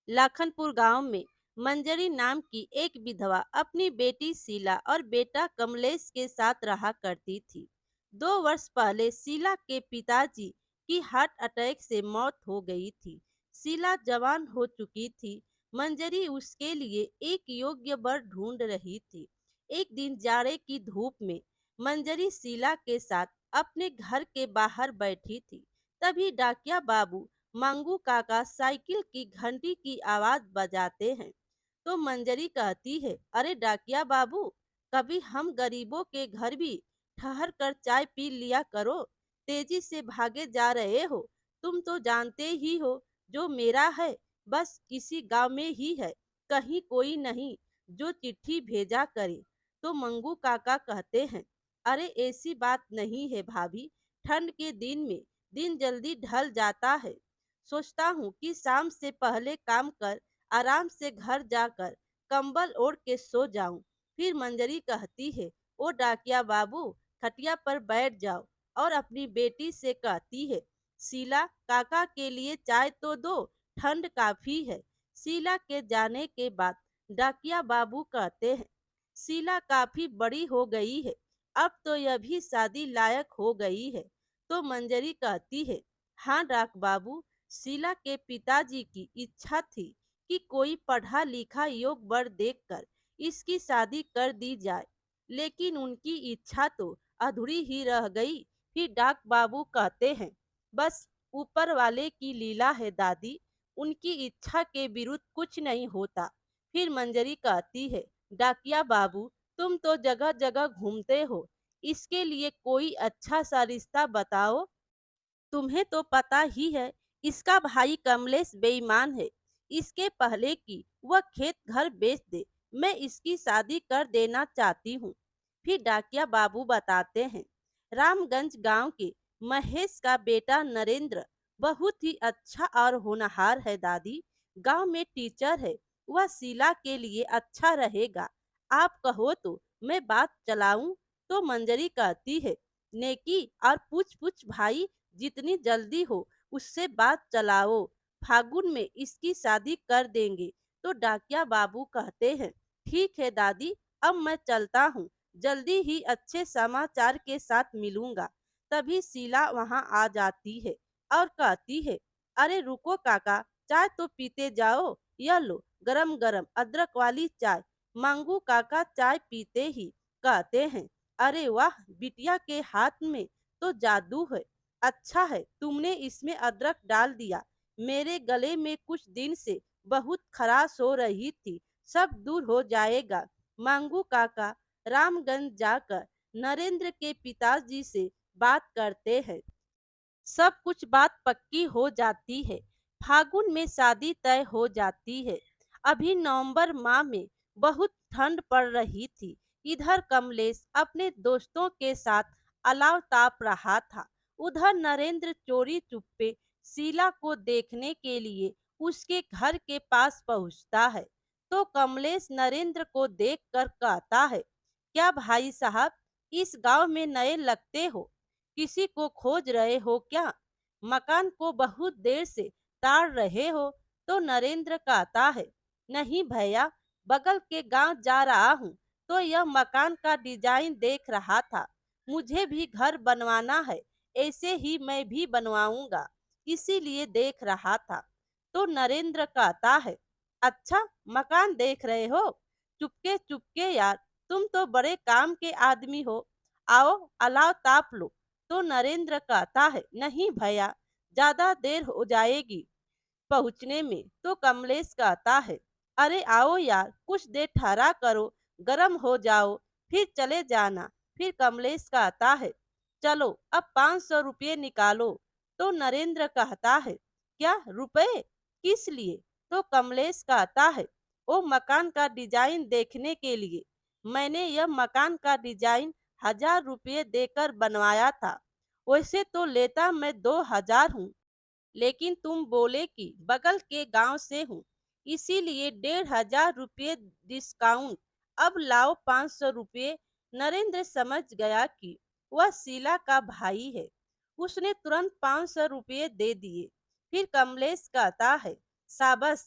लाखनपुर गांव में मंजरी नाम की एक विधवा अपनी बेटी शीला और बेटा कमलेश के साथ रहा करती थी। 2 वर्ष पहले शीला के पिताजी की हार्ट अटैक से मौत हो गई थी। शीला जवान हो चुकी थी। मंजरी उसके लिए एक योग्य वर ढूंढ रही थी। एक दिन जाड़े की धूप में मंजरी शीला के साथ अपने घर के बाहर बैठी थी। तभी डाकिया बाबू मंगू काका साइकिल की घंटी की आवाज बजाते हैं। तो मंजरी कहती है, अरे डाकिया बाबू, कभी हम गरीबों के घर भी ठहर कर चाय पी लिया करो। तेजी से भागे जा रहे हो। तुम तो जानते ही हो, जो मेरा है बस किसी गांव में ही है, कहीं कोई नहीं जो चिट्ठी भेजा करे। तो मंगू काका कहते हैं, अरे ऐसी बात नहीं है भाभी, ठंड के दिन में दिन जल्दी ढल जाता है। सोचता हूँ कि शाम से पहले काम कर आराम से घर जाकर कंबल ओढ़ के सो जाऊं। फिर मंजरी कहती है, ओ डाकिया बाबू, खटिया पर बैठ जाओ। और अपनी बेटी से कहती है, शीला काका के लिए चाय तो दो, ठंड काफी है। शीला के जाने के बाद डाकिया बाबू कहते हैं, शीला काफी बड़ी हो गई है, अब तो यह भी शादी लायक हो गई है। तो मंजरी कहती है, हाँ डाक बाबू, शीला के पिताजी की इच्छा थी कि कोई पढ़ा लिखा योग्य वर देखकर इसकी शादी कर दी जाए, लेकिन उनकी इच्छा तो अधूरी ही रह गई। फिर डाक बाबू कहते हैं, बस ऊपर वाले की लीला है दादी, उनकी इच्छा के विरुद्ध कुछ नहीं होता। फिर मंजरी कहती है, डाकिया बाबू, तुम तो जगह जगह घूमते हो, इसके लिए कोई अच्छा सा रिश्ता बताओ। तुम्हें तो पता ही है, इसका भाई कमलेश बेईमान है। इसके पहले कि वह खेत घर बेच दे, मैं इसकी शादी कर देना चाहती हूँ। फिर डाकिया बाबू बताते हैं, रामगंज गांव के महेश का बेटा नरेंद्र बहुत ही अच्छा और होनहार है दादी, गांव में टीचर है। वह शीला के लिए अच्छा रहेगा। आप कहो तो मैं बात चलाऊं। तो मंजरी कहती है, नेकी और पूछ पूछ भाई, जितनी जल्दी हो उससे बात चलाओ, फागुन में इसकी शादी कर देंगे। तो डाकिया बाबू कहते हैं, ठीक है दादी, अब मैं चलता हूँ, जल्दी ही अच्छे समाचार के साथ मिलूंगा। तभी शीला वहां आ जाती है और कहती है, अरे रुको काका, चाय तो पीते जाओ, यह लो गरम गरम अदरक वाली चाय। मांगू काका चाय पीते ही कहते हैं, अरे वाह, बिटिया के हाथ में तो जादू है। अच्छा है तुमने इसमें अदरक डाल दिया, मेरे गले में कुछ दिन से बहुत खराश हो रही थी, सब दूर हो जाएगा। मांगू काका रामगंज जाकर नरेंद्र के पिताजी से बात करते हैं। सब कुछ बात पक्की हो जाती है। फागुन में शादी तय हो जाती है। अभी नवंबर माह में बहुत ठंड पड़ रही थी। इधर कमलेश अपने दोस्तों के साथ अलाव ताप रहा था। उधर नरेंद्र चोरी चुप्पे शीला को देखने के लिए उसके घर के पास पहुंचता है। तो कमलेश नरेंद्र को देखकर कहता है, क्या भाई साहब, इस गांव में नए लगते हो, किसी को खोज रहे हो क्या? मकान को बहुत देर से ताड़ रहे हो? तो नरेंद्र कहता है, नहीं भैया, बगल के गांव जा रहा हूँ तो यह मकान का डिजाइन देख रहा था। मुझे भी घर बनवाना है, ऐसे ही मैं भी बनवाऊंगा, इसीलिए देख रहा था। तो नरेंद्र कहता है, अच्छा मकान देख रहे हो? चुपके चुपके यार, तुम तो बड़े काम के आदमी हो, आओ अलाव ताप लो। तो नरेंद्र कहता है, नहीं भैया, ज्यादा देर हो जाएगी पहुंचने में। तो कमलेश कहता है, अरे आओ यार, कुछ देर ठहरा करो, गर्म हो जाओ, फिर चले जाना। फिर कमलेश कहता है, चलो अब 500 रुपये निकालो। तो नरेंद्र कहता है, क्या रुपए, किस लिए? तो कमलेश कहता है, ओ मकान का डिजाइन देखने के लिए। मैंने यह मकान का डिजाइन 1000 रुपये देकर बनवाया था। वैसे तो लेता मैं 2000 हूँ, लेकिन तुम बोले कि बगल के गांव से हूँ, इसीलिए 1500 रुपये डिस्काउंट। अब लाओ 500 रुपये। नरेंद्र समझ गया कि वह शीला का भाई है। उसने तुरंत 500 रुपये दे दिए। फिर कमलेश कहता है, शाबाश,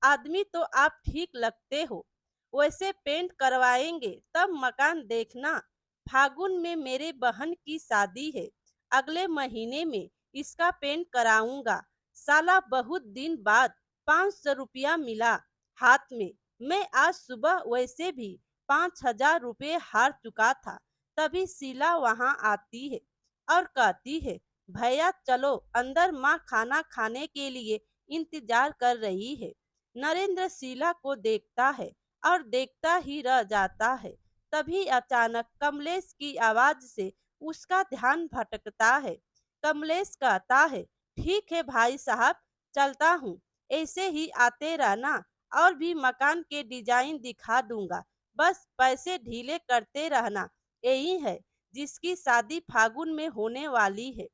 आदमी तो आप ठीक लगते हो, वैसे पेंट करवाएंगे तब मकान देखना। फागुन में मेरे बहन की शादी है, अगले महीने में इसका पेंट कराऊंगा। साला बहुत दिन बाद 500 रुपया मिला हाथ में। मैं आज सुबह वैसे भी 5,000 रुपये हार चुका था। तभी शीला वहां आती है और कहती है, भैया चलो अंदर, माँ खाना खाने के लिए इंतजार कर रही है। नरेंद्र शीला को देखता है और देखता ही रह जाता है। तभी अचानक कमलेश की आवाज से उसका ध्यान भटकता है। कमलेश कहता है, ठीक है भाई साहब, चलता हूँ, ऐसे ही आते रहना, और भी मकान के डिजाइन दिखा दूंगा, बस पैसे ढीले करते रहना। यही है जिसकी शादी फागुन में होने वाली है।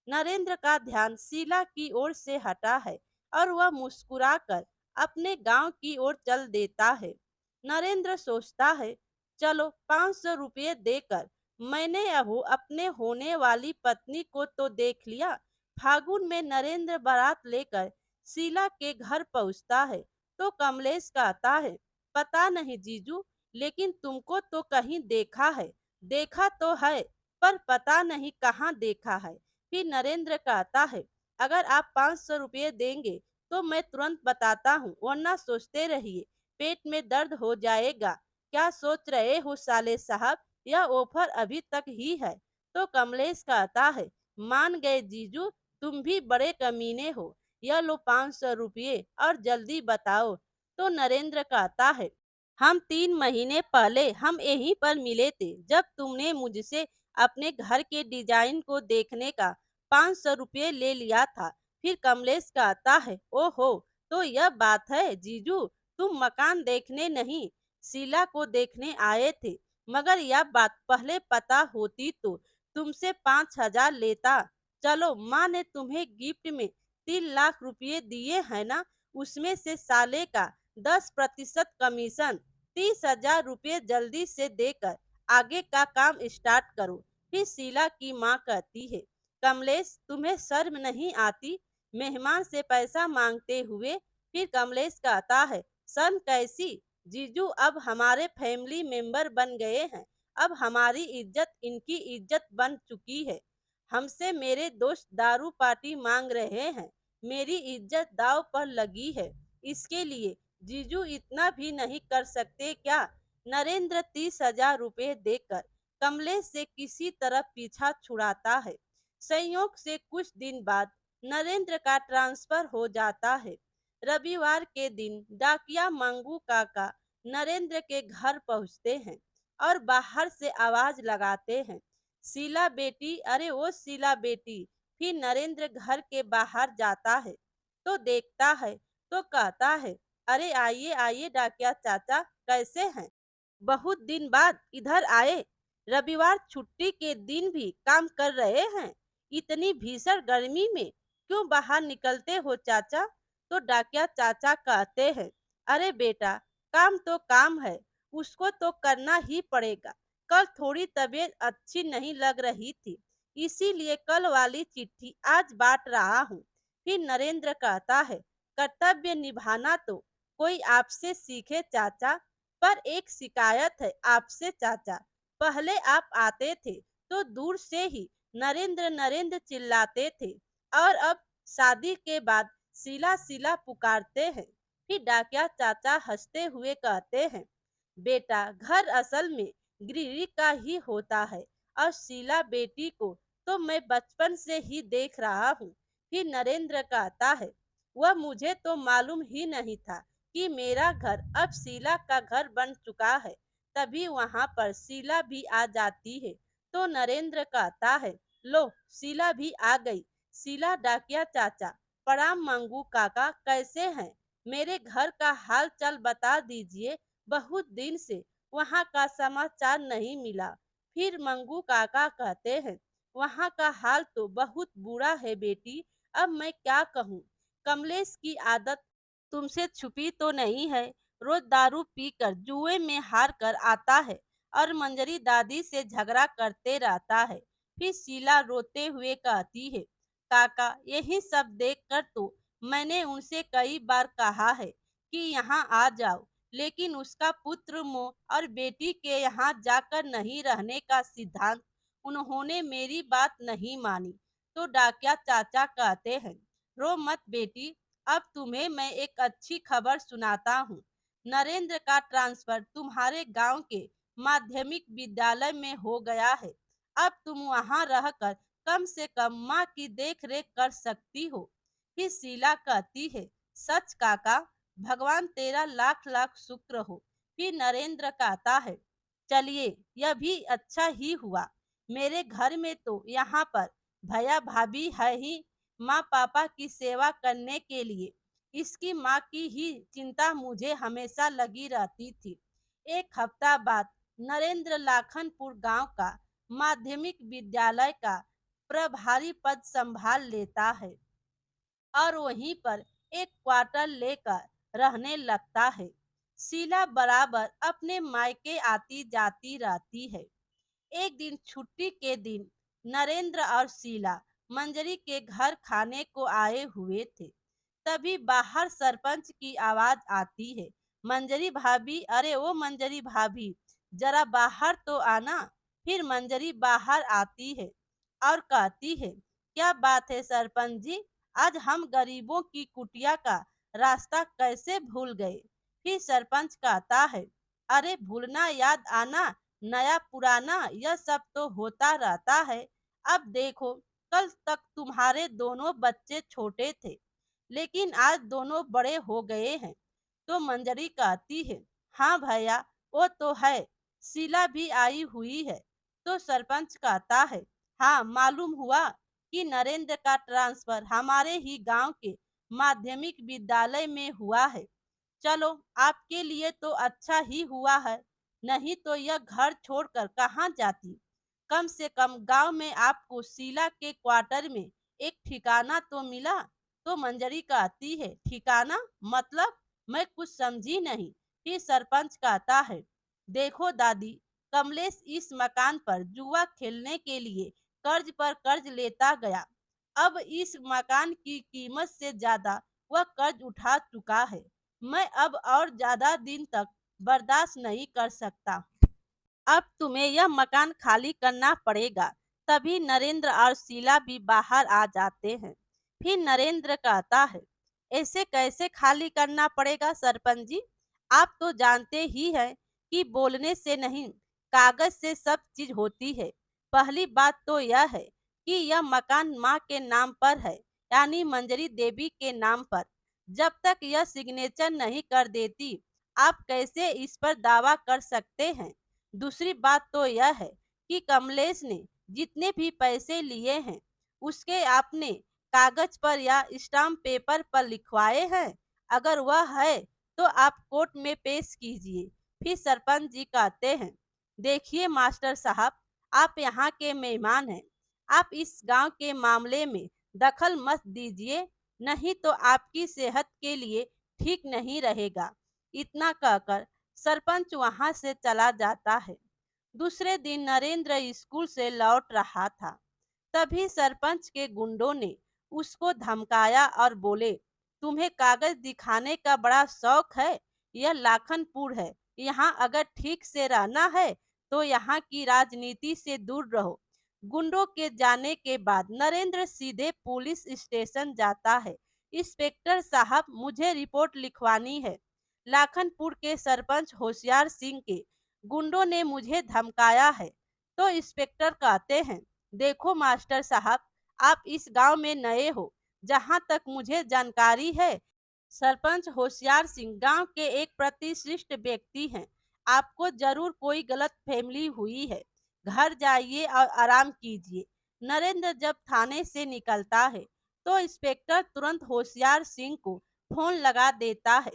नरेंद्र का ध्यान शीला की ओर से हटा है और वह मुस्कुराकर अपने गांव की ओर चल देता है। नरेंद्र सोचता है, चलो 500 रुपये देकर मैंने अब अपने होने वाली पत्नी को तो देख लिया। फागुन में नरेंद्र बारात लेकर शीला के घर पहुंचता है तो कमलेश कहता है, पता नहीं जीजू, लेकिन तुमको तो कहीं देखा है। देखा तो है, पर पता नहीं कहाँ देखा है। फिर नरेंद्र कहता है, अगर आप 500 रुपये देंगे तो मैं तुरंत बताता हूँ, वरना सोचते रहिए पेट में दर्द हो जाएगा। क्या सोच रहे हो साले साहब, यह ऑफर अभी तक ही है। तो कमलेश कहता है, मान गए जीजू, तुम भी बड़े कमीने हो। यह लो 500 रुपये और जल्दी बताओ। तो नरेंद्र कहता है, हम 3 महीने पहले हम यहीं पर मिले थे, जब तुमने मुझसे अपने घर के डिजाइन को देखने का 500 रुपये ले लिया था। फिर कमलेश कहता है, ओहो, तो यह बात है जीजू, तुम मकान देखने नहीं, शीला को देखने आए थे। मगर यह बात पहले पता होती तो तुमसे 5,000 लेता। चलो, माँ ने तुम्हें गिफ्ट में 3 लाख रुपये दिए हैं ना, उसमें से साले का 10% कमीशन, 30,000 रुपये जल्दी से देकर आगे का काम स्टार्ट करो। फिर शीला की माँ कहती है, कमलेश तुम्हें शर्म नहीं आती मेहमान से पैसा मांगते हुए। फिर कमलेश कहता है, शर्म कैसी जीजू, अब हमारे फैमिली मेंबर बन गए हैं, अब हमारी इज्जत इनकी इज्जत बन चुकी है। हमसे मेरे दोस्त दारू पार्टी मांग रहे हैं, मेरी इज्जत दाव पर लगी है, इसके लिए जीजू इतना भी नहीं कर सकते क्या। नरेंद्र 30,000 रुपये देकर कमलेश से किसी तरह पीछा छुड़ाता है। संयोग से कुछ दिन बाद नरेंद्र का ट्रांसफर हो जाता है। रविवार के दिन डाकिया मंगू काका नरेंद्र के घर पहुंचते हैं और बाहर से आवाज लगाते हैं, शीला बेटी, अरे ओ शीला बेटी। फिर नरेंद्र घर के बाहर जाता है तो देखता है तो कहता है, अरे आइए आइए डाकिया चाचा, कैसे हैं? बहुत दिन बाद इधर आए। रविवार छुट्टी के दिन भी काम कर रहे हैं। इतनी भीषण गर्मी में क्यों बाहर निकलते हो चाचा? तो डाकिया चाचा कहते हैं, अरे बेटा, काम तो काम है, उसको तो करना ही पड़ेगा। कल थोड़ी तबीयत अच्छी नहीं लग रही थी, इसीलिए कल वाली चिट्ठी आज बांट रहा हूँ। फिर नरेंद्र कहता है, कर्तव्य निभाना तो कोई आपसे सीखे चाचा, पर एक शिकायत है आपसे चाचा। पहले आप आते थे तो दूर से ही नरेंद्र नरेंद्र चिल्लाते थे, और अब शादी के बाद शीला शीला पुकारते हैं। फिर डाकिया चाचा हंसते हुए कहते हैं, बेटा, घर असल में गृह का ही होता है, और शीला बेटी को तो मैं बचपन से ही देख रहा हूँ। फिर नरेंद्र कहता है, वह मुझे तो मालूम ही नहीं था कि मेरा घर अब शीला का घर बन चुका है। तभी वहां पर शीला भी आ जाती है। तो नरेंद्र कहता है, लो शीला भी आ गई। शीला, डाकिया चाचा, प्रणाम। मंगू काका, कैसे हैं? मेरे घर का हाल चाल बता दीजिए, बहुत दिन से वहां का समाचार नहीं मिला। फिर मंगू काका कहते हैं, वहां का हाल तो बहुत बुरा है बेटी, अब मैं क्या कहूँ। कमलेश की आदत तुमसे छुपी तो नहीं है, रोज दारू पीकर जुए में हार कर आता है और मंजरी दादी से झगड़ा करते रहता है। फिर शीला रोते हुए कहती है, काका, यही सब देखकर तो मैंने उनसे कई बार कहा है कि यहाँ आ जाओ, लेकिन उसका पुत्र मोह और बेटी के यहाँ जाकर नहीं रहने का सिद्धांत उन्होंने मेरी बात नहीं मानी। तो डाकिया चाचा कहते हैं, रो मत बेटी, अब तुम्हें मैं एक अच्छी खबर सुनाता हूँ। नरेंद्र का ट्रांसफर तुम्हारे गांव के माध्यमिक विद्यालय में हो गया है। अब तुम वहां रहकर कम से कम माँ की देख रेख कर सकती हो। फिर शीला कहती है, सच काका, भगवान तेरा लाख लाख शुक्र हो। फिर नरेंद्र कहता है, चलिए यह भी अच्छा ही हुआ। मेरे घर में तो यहाँ पर भैया भाभी है ही, माँ पापा की सेवा करने के लिए। इसकी माँ की ही चिंता मुझे हमेशा लगी रहती थी। एक हफ्ता बाद नरेंद्र लाखनपुर गांव का माध्यमिक विद्यालय का प्रभारी पद संभाल लेता है और वहीं पर एक क्वार्टर लेकर रहने लगता है। शीला बराबर अपने मायके आती जाती रहती है। एक दिन छुट्टी के दिन नरेंद्र और शीला मंजरी के घर खाने को आए हुए थे। तभी बाहर सरपंच की आवाज आती है, मंजरी भाभी, अरे ओ मंजरी भाभी, जरा बाहर तो आना। फिर मंजरी बाहर आती है और कहती है, क्या बात है सरपंच जी, आज हम गरीबों की कुटिया का रास्ता कैसे भूल गए। फिर सरपंच कहता है, अरे भूलना याद आना, नया पुराना यह सब तो होता रहता है। अब देखो, कल तक तुम्हारे दोनों बच्चे छोटे थे, लेकिन आज दोनों बड़े हो गए हैं। तो मंजरी कहती है, हाँ भैया, वो तो है, शीला भी आई हुई है। तो सरपंच कहता है, हाँ मालूम हुआ कि नरेंद्र का ट्रांसफर हमारे ही गांव के माध्यमिक विद्यालय में हुआ है। चलो, आपके लिए तो अच्छा ही हुआ है, नहीं तो यह घर छोड़कर कहाँ जाती। कम से कम गांव में आपको शीला के क्वार्टर में एक ठिकाना तो मिला। तो मंजरी कहती है, ठिकाना मतलब? मैं कुछ समझी नहीं। फिर सरपंच कहता है, देखो दादी, कमलेश इस मकान पर जुआ खेलने के लिए कर्ज पर कर्ज लेता गया। अब इस मकान की कीमत से ज्यादा वह कर्ज उठा चुका है। मैं अब और ज्यादा दिन तक बर्दाश्त नहीं कर सकता। अब तुम्हें यह मकान खाली करना पड़ेगा। तभी नरेंद्र और शीला भी बाहर आ जाते हैं। फिर नरेंद्र कहता है, ऐसे कैसे खाली करना पड़ेगा सरपंच जी, आप तो जानते ही हैं कि बोलने से नहीं, कागज से सब चीज होती है। पहली बात तो यह है कि यह मकान माँ के नाम पर है, यानी मंजरी देवी के नाम पर। जब तक यह सिग्नेचर नहीं कर देती, आप कैसे इस पर दावा कर सकते हैं। दूसरी बात तो यह है कि कमलेश ने जितने भी पैसे लिए हैं, उसके आपने कागज पर या स्टाम्प पेपर पर लिखवाए हैं। अगर वह है तो आप कोर्ट में पेश कीजिए। फिर सरपंच जी कहते हैं, देखिए मास्टर साहब, आप यहाँ के मेहमान हैं, आप इस गांव के मामले में दखल मत दीजिए, नहीं तो आपकी सेहत के लिए ठीक नहीं रहेगा। इतना कहकर सरपंच वहां से चला जाता है। दूसरे दिन नरेंद्र स्कूल से लौट रहा था। तभी सरपंच के गुंडों ने उसको धमकाया और बोले, तुम्हें कागज दिखाने का बड़ा शौक है, यह लाखनपुर है, यहाँ अगर ठीक से रहना है तो यहाँ की राजनीति से दूर रहो। गुंडों के जाने के बाद नरेंद्र सीधे पुलिस स्टेशन जाता है। इंस्पेक्टर साहब, मुझे रिपोर्ट लिखवानी है। लाखनपुर के सरपंच होशियार सिंह के गुंडों ने मुझे धमकाया है। तो इंस्पेक्टर कहते हैं, देखो मास्टर साहब, आप इस गांव में नए हो, जहां तक मुझे जानकारी है सरपंच होशियार सिंह गांव के एक प्रतिष्ठित व्यक्ति हैं। आपको जरूर कोई गलत फहमी हुई है। घर जाइए और आराम कीजिए। नरेंद्र जब थाने से निकलता है तो इंस्पेक्टर तुरंत होशियार सिंह को फोन लगा देता है।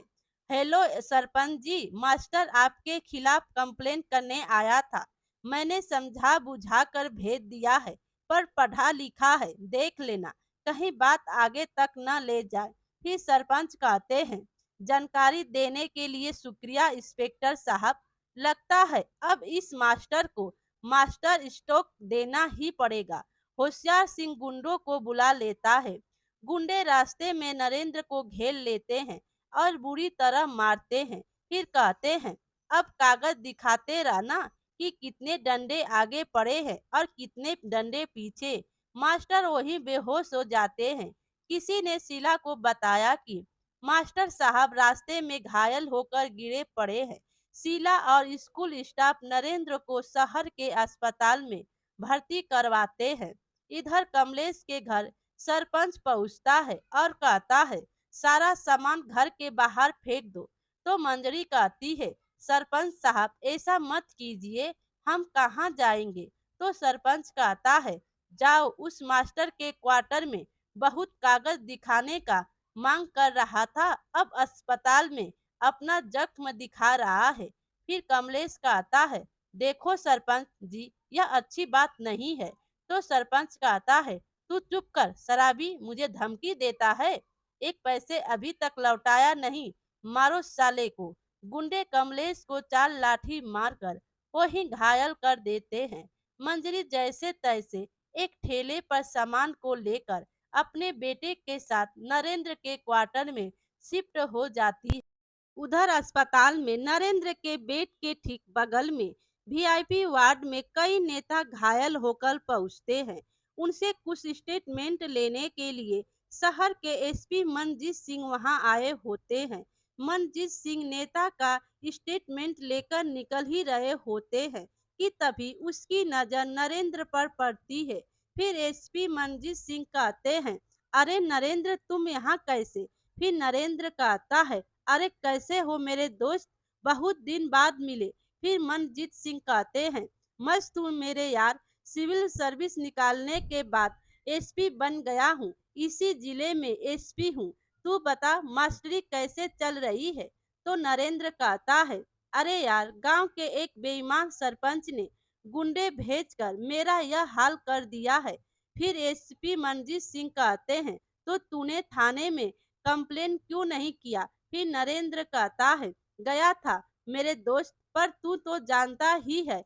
हेलो सरपंच जी, मास्टर आपके खिलाफ कंप्लेन करने आया था। मैंने समझा बुझा कर भेज दिया है, पर पढ़ा लिखा है, देख लेना, कहीं बात आगे तक न ले जाए। फिर सरपंच कहते हैं, जानकारी देने के लिए शुक्रिया इंस्पेक्टर साहब। लगता है अब इस मास्टर को मास्टर स्ट्रोक देना ही पड़ेगा। होशियार सिंह गुंडों को बुला लेता है। गुंडे रास्ते में नरेंद्र को घेर लेते हैं और बुरी तरह मारते हैं। फिर कहते हैं, अब कागज दिखाते रहना कि कितने डंडे आगे पड़े हैं और कितने डंडे पीछे। मास्टर वही बेहोश हो जाते हैं। किसी ने शीला को बताया कि मास्टर साहब रास्ते में घायल होकर गिरे पड़े हैं। शीला और स्कूल स्टाफ नरेंद्र को शहर के अस्पताल में भर्ती करवाते हैं। इधर कमलेश के घर सरपंच पहुंचता है और कहता है, सारा सामान घर के बाहर फेंक दो। तो मंजरी कहती है, सरपंच साहब ऐसा मत कीजिए, हम कहाँ जाएंगे। तो सरपंच कहता है, जाओ उस मास्टर के क्वार्टर में बहुत कागज दिखाने का मांग कर रहा था, अब अस्पताल में अपना जख्म दिखा रहा है। फिर कमलेश कहता है, देखो सरपंच जी, यह अच्छी बात नहीं है। तो सरपंच कहता है, तू चुप कर शराबी, मुझे धमकी देता है। एक पैसे अभी तक लौटाया नहीं, मारो साले को। गुंडे कमलेश को 4 लाठी मारकर वही घायल कर देते हैं। मंजरी जैसे तैसे एक ठेले पर सामान को लेकर अपने बेटे के साथ नरेंद्र के क्वार्टर में शिफ्ट हो जाती है। उधर अस्पताल में नरेंद्र के बेड के ठीक बगल में वीआईपी वार्ड में कई नेता घायल होकर पहुंचते हैं। उनसे कुछ स्टेटमेंट लेने के लिए शहर के एसपी मनजीत सिंह वहां आए होते हैं। मनजीत सिंह नेता का स्टेटमेंट लेकर निकल ही रहे होते हैं कि तभी उसकी नजर नरेंद्र पर पड़ती है। फिर एसपी मनजीत सिंह कहते हैं, अरे नरेंद्र, तुम यहाँ कैसे। फिर नरेंद्र कहता है, अरे कैसे हो मेरे दोस्त, बहुत दिन बाद मिले। फिर मनजीत सिंह कहते हैं, मस्त हूँ मेरे यार, सिविल सर्विस निकालने के बाद एसपी बन गया हूँ, इसी जिले में एसपी हूँ। तू बता मास्टरी कैसे चल रही है। तो नरेंद्र कहता है, अरे यार, गांव के एक बेईमान सरपंच ने गुंडे भेजकर मेरा यह हाल कर दिया है। फिर एसपी मनजीत सिंह कहते हैं, तो तूने थाने में कंप्लेन क्यों नहीं किया। फिर नरेंद्र कहता है, गया था मेरे दोस्त, पर तू तो जानता ही है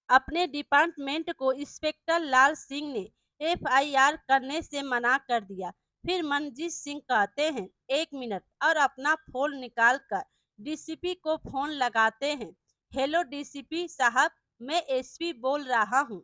अपने डिपार्टमेंट को इंस्पेक्टर लाल सिंह ने एफआईआर करने से मना कर दिया। फिर मनजीत सिंह कहते हैं, एक मिनट, और अपना फोन निकालकर डीसीपी को फोन लगाते हैं। हेलो डीसीपी साहब, मैं एसपी बोल रहा हूँ,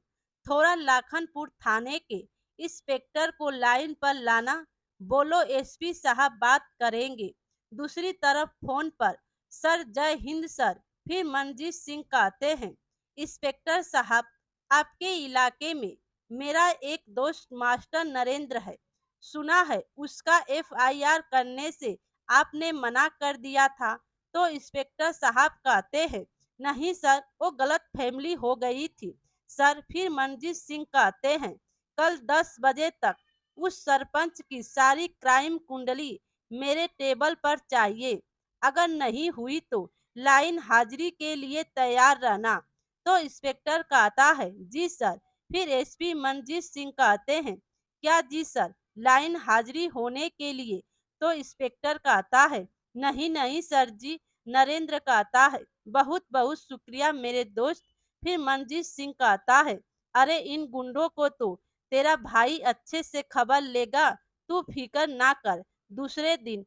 थोड़ा लाखनपुर थाने के इंस्पेक्टर को लाइन पर लाना। बोलो एसपी साहब बात करेंगे। दूसरी तरफ फोन पर, सर जय हिंद सर। फिर मनजीत सिंह कहते हैं, इंस्पेक्टर साहब, आपके इलाके में मेरा एक दोस्त मास्टर नरेंद्र है, सुना है उसका एफआईआर करने से आपने मना कर दिया था। तो इंस्पेक्टर साहब कहते हैं, नहीं सर, वो गलत फैमिली हो गई थी सर। फिर मनजीत सिंह कहते हैं, कल 10 बजे तक उस सरपंच की सारी क्राइम कुंडली मेरे टेबल पर चाहिए। अगर नहीं हुई तो लाइन हाजिरी के लिए तैयार रहना। तो इंस्पेक्टर कहता है, जी सर। फिर एसपी मनजीत सिंह कहते हैं, क्या जी सर, लाइन हाजिरी होने के लिए। तो इंस्पेक्टर कहता है, नहीं नहीं सर जी। नरेंद्र कहता है, बहुत बहुत शुक्रिया मेरे दोस्त। फिर मनजीत सिंह कहता है, अरे इन गुंडों को तो तेरा भाई अच्छे से खबर लेगा, तू फिक्र ना कर। दूसरे दिन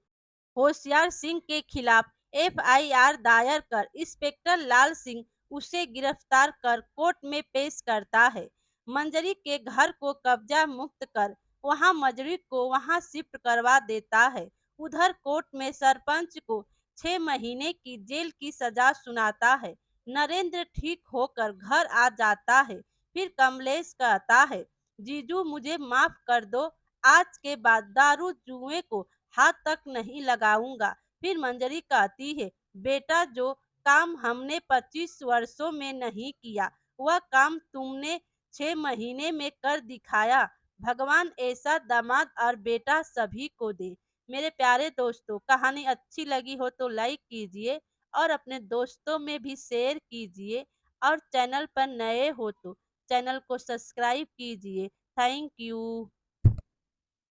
होशियार सिंह के खिलाफ एफआईआर दायर कर इंस्पेक्टर लाल सिंह उसे गिरफ्तार कर कोर्ट में पेश करता है। मंजरी के घर को कब्जा मुक्त कर वहां मंजरी को वहां शिफ्ट करवा देता है। उधर कोर्ट में सरपंच को 6 महीने की जेल की सजा सुनाता है। नरेंद्र ठीक होकर घर आ जाता है। फिर कमलेश कहता है, जीजू मुझे माफ कर दो, आज के बाद दारू जुए को हाथ तक नहीं लगाऊंगा। फिर मंजरी कहती है, बेटा, जो काम हमने 25 वर्षों में नहीं किया, वह काम तुमने 6 महीने में कर दिखाया। भगवान ऐसा दामाद और बेटा सभी को दे। मेरे प्यारे दोस्तों, कहानी अच्छी लगी हो तो लाइक कीजिए और अपने दोस्तों में भी शेयर कीजिए, और चैनल पर नए हो तो चैनल को सब्सक्राइब कीजिए। Thank you.